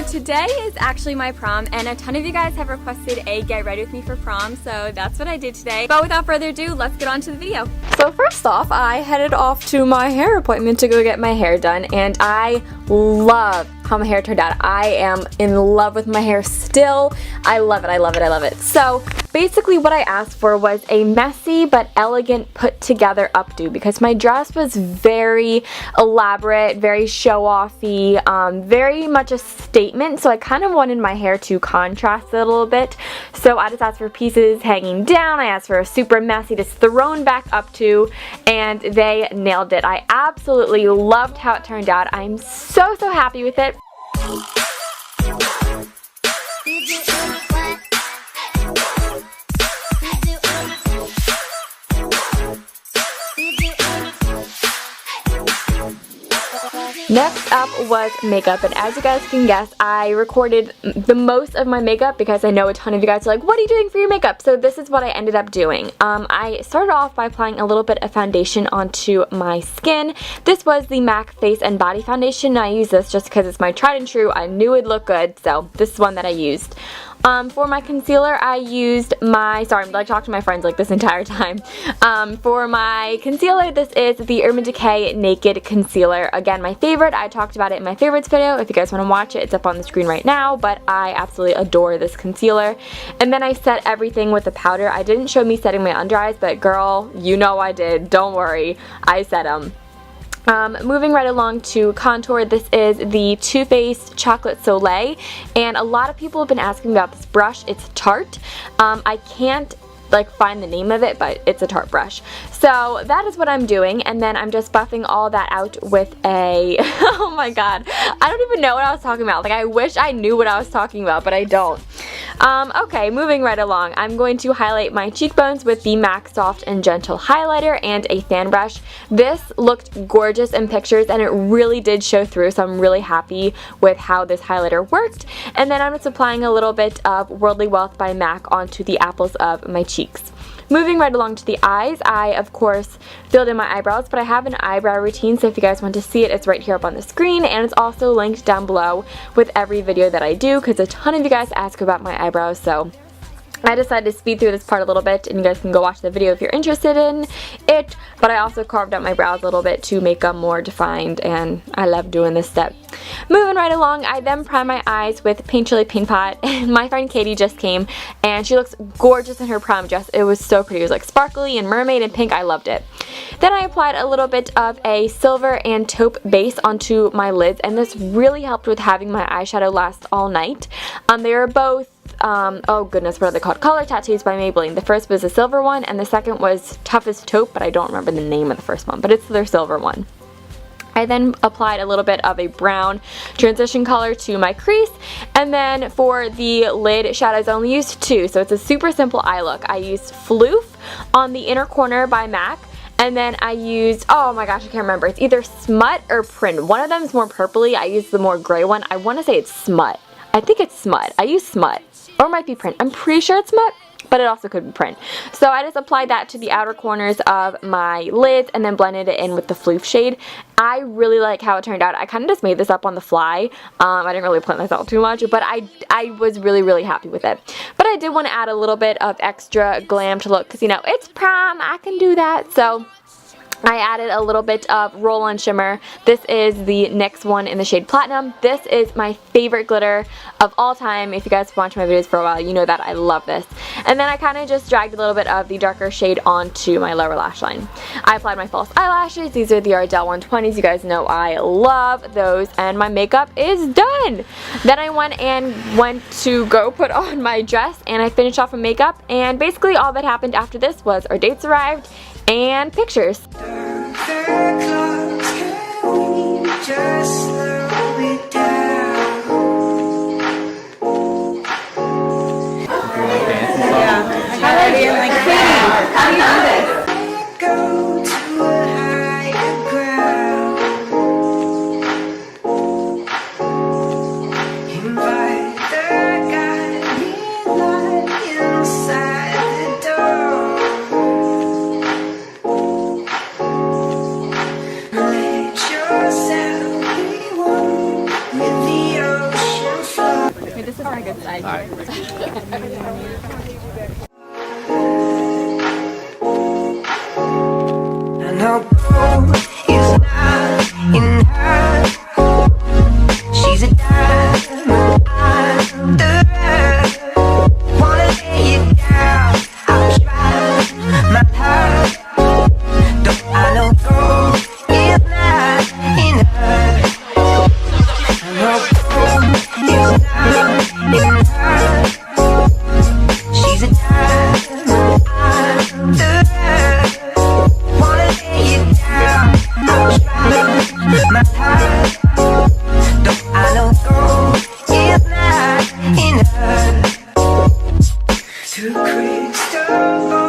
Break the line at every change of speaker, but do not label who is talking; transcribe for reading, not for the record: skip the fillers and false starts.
Today is actually my prom, and a ton of you guys have requested a get ready with me for prom, so that's what I did today. But without further ado, let's get on to the video. So first off, I headed off to my hair appointment to go get my hair done, and I love how my hair turned out. I am in love with my hair still. I love it, I love it, I love it. So basically what I asked for was a messy but elegant put together updo because my dress was very elaborate, very show-offy, very much a statement, so I kind of wanted my hair to contrast it a little bit. So I just asked for pieces hanging down, I asked for a super messy, just thrown back updo, and they nailed it. I absolutely loved how it turned out. I'm so happy with it. Next up was makeup, and as you guys can guess, I recorded the most of my makeup because I know a ton of you guys are like, what are you doing for your makeup? So this is what I ended up doing. I started off by applying a little bit of foundation onto my skin. This was the MAC Face and Body Foundation, and I use this just because it's my tried and true. I knew it'd look good, so this is one that I used. For my concealer, I used my, sorry, I'm like talking to my friends like this entire time. For my concealer, this is the Urban Decay Naked Concealer. Again, my favorite. I talked about it in my favorites video. If you guys want to watch it, it's up on the screen right now, but I absolutely adore this concealer. And then I set everything with the powder. I didn't show me setting my under eyes, but girl, you know I did. Don't worry. I set them. Moving right along to contour, this is the Too Faced Chocolate Soleil, and a lot of people have been asking about this brush. It's Tarte. I can't find the name of it, but it's a Tarte brush. So that is what I'm doing, and then I'm just buffing all that out with a, oh my god, I don't even know what I was talking about. Like, I wish I knew what I was talking about, but I don't. Okay, moving right along, I'm going to highlight my cheekbones with the MAC Soft and Gentle highlighter and a fan brush. This looked gorgeous in pictures, and it really did show through, so I'm really happy with how this highlighter worked. And then I'm just applying a little bit of Worldly Wealth by MAC onto the apples of my cheeks. Moving right along to the eyes, I of course filled in my eyebrows, but I have an eyebrow routine, so if you guys want to see it, it's right here up on the screen, and it's also linked down below with every video that I do, because a ton of you guys ask about my eyebrows, so I decided to speed through this part a little bit, and you guys can go watch the video if you're interested in it, but I also carved out my brows a little bit to make them more defined, and I love doing this step. Moving right along, I then prime my eyes with Paint Chili Paint Pot. My friend Katie just came, and she looks gorgeous in her prom dress. It was so pretty. It was like sparkly and mermaid and pink. I loved it. Then I applied a little bit of a silver and taupe base onto my lids, and this really helped with having my eyeshadow last all night. They are both oh goodness, what are they called? Color Tattoos by Maybelline. The first was a silver one, and the second was Toughest Taupe, but I don't remember the name of the first one, but it's their silver one. I then applied a little bit of a brown transition color to my crease, and then for the lid shadows I only used two, so it's a super simple eye look. I used Floof on the inner corner by MAC, and then I used, oh my gosh, I can't remember, it's either Smut or Print. One of them is more purpley, I used the more gray one. I want to say it's Smut. I think it's Smut. I use Smut. Or it might be Print. I'm pretty sure it's Smut, but it also could be Print. So I just applied that to the outer corners of my lids and then blended it in with the Floof shade. I really like how it turned out. I kind of just made this up on the fly. I didn't really plan this out too much, but I was really happy with it. But I did want to add a little bit of extra glam to look, because you know, it's prom, I can do that. So I added a little bit of roll-on shimmer. This is the NYX one in the shade Platinum. This is my favorite glitter of all time. If you guys watch my videos for a while, you know that I love this. And then I kind of just dragged a little bit of the darker shade onto my lower lash line. I applied my false eyelashes. These are the Ardell 120s. You guys know I love those. And my makeup is done. Then I went to go put on my dress, and I finished off with makeup. And basically all that happened after this was our dates arrived and pictures.
And our goal is not in her. She's a diamond under her. Wanna lay it down, I'll try my heart. Though I know gold is not in her. And our goal is not in her. She's a diamond under her. Wanna lay it down, I'll try my heart. Though I know gold is not in her. To crystal